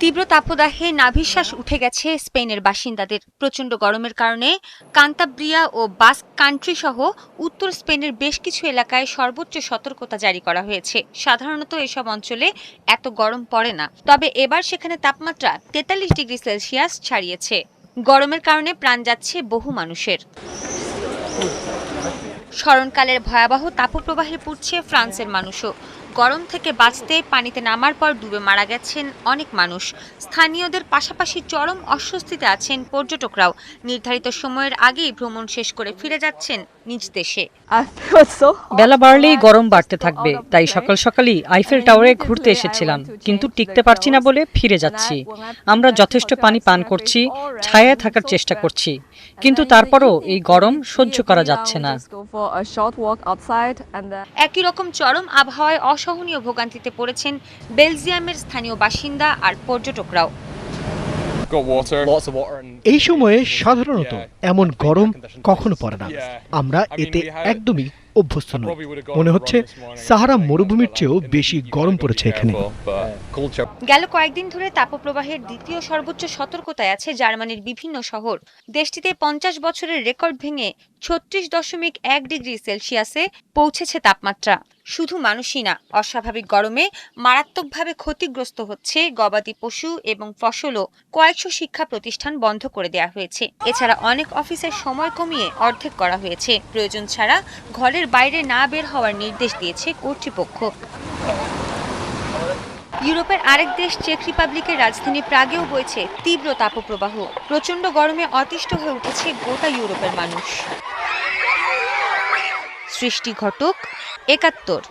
তীব্র তাপদাহে নাভিশ্বাস উঠে গেছে স্পেনের বাসিন্দাদের। প্রচণ্ড গরমের কারণে কান্তাব্রিয়া ও বাস্ক কান্ট্রি সহ উত্তর স্পেনের বেশ কিছু এলাকায় সর্বোচ্চ সতর্কতা জারি করা হয়েছে। সাধারণত এসব অঞ্চলে এত গরম পড়ে না, তবে এবার সেখানে তাপমাত্রা 43 ডিগ্রি সেলসিয়াস ছাড়িয়েছে। গরমের কারণে প্রাণ যাচ্ছে বহু মানুষের। স্মরণকালের ভয়াবহ তাপপ্রবাহে পুড়ছে ফ্রান্সের মানুষও। গরম থেকে বাঁচতে পানিতে নামার পর ডুবে মারা গেছেন অনেক মানুষ। স্থানীয়দের পাশাপাশি চরম অস্বস্তিতে আছেন পর্যটকরাও। নির্ধারিত সময়ের আগেই ভ্রমণ শেষ করে ফিরে যাচ্ছেন নিজ দেশে। বেলা বাড়লেই গরম বাড়তে থাকবে, তাই সকাল সকালই আইফেল টাওয়ারে ঘুরতে এসেছিলাম, কিন্তু টিকতে পারছি না বলে ফিরে যাচ্ছি। আমরা যথেষ্ট পানি পান করছি, ছায়ায় থাকার চেষ্টা করছি, কিন্তু তারপরও এই গরম সহ্য করা যাচ্ছে না। একই রকম চরম আবহাওয়ায় অসহনীয় ভোগান্তিতে পড়েছেন বেলজিয়ামের স্থানীয় বাসিন্দা আর পর্যটকরাও। এই সময়ে সাধারণত এমন গরম কখনো পড়ে না। আমরা এতে একদমই অভ্যস্ত নই। মনে হচ্ছে সাহারা মরুভূমির চেয়েও বেশি গরম পড়েছে এখানে। গেল কয়েকদিন ধরে তাপপ্রবাহের দ্বিতীয় সর্বোচ্চ সতর্কতায় আছে জার্মানির বিভিন্ন শহর। দেশটিতে 50 বছরের রেকর্ড ভেঙে 36.1 ডিগ্রি সেলসিয়াসে পৌঁছেছে তাপমাত্রা। শুধু মানুষই না, অস্বাভাবিক গরমে মারাত্মকভাবে ক্ষতিগ্রস্ত হচ্ছে গবাদি পশু এবং ফসলও। কয়েকশো শিক্ষা প্রতিষ্ঠান বন্ধ করে দেওয়া হয়েছে। এছাড়া অনেক অফিসের সময় কমিয়ে অর্ধেক করা হয়েছে। প্রয়োজন ছাড়া ঘরের বাইরে না বের হওয়ার নির্দেশ দিয়েছে কর্তৃপক্ষ। ইউরোপের আরেক দেশ চেক রিপাবলিকের রাজধানী প্রাগেও বইছে তীব্র তাপপ্রবাহ। প্রচণ্ড গরমে অতিষ্ঠ হয়ে উঠেছে গোটা ইউরোপের মানুষ। সৃষ্টি ঘটক, ৭১।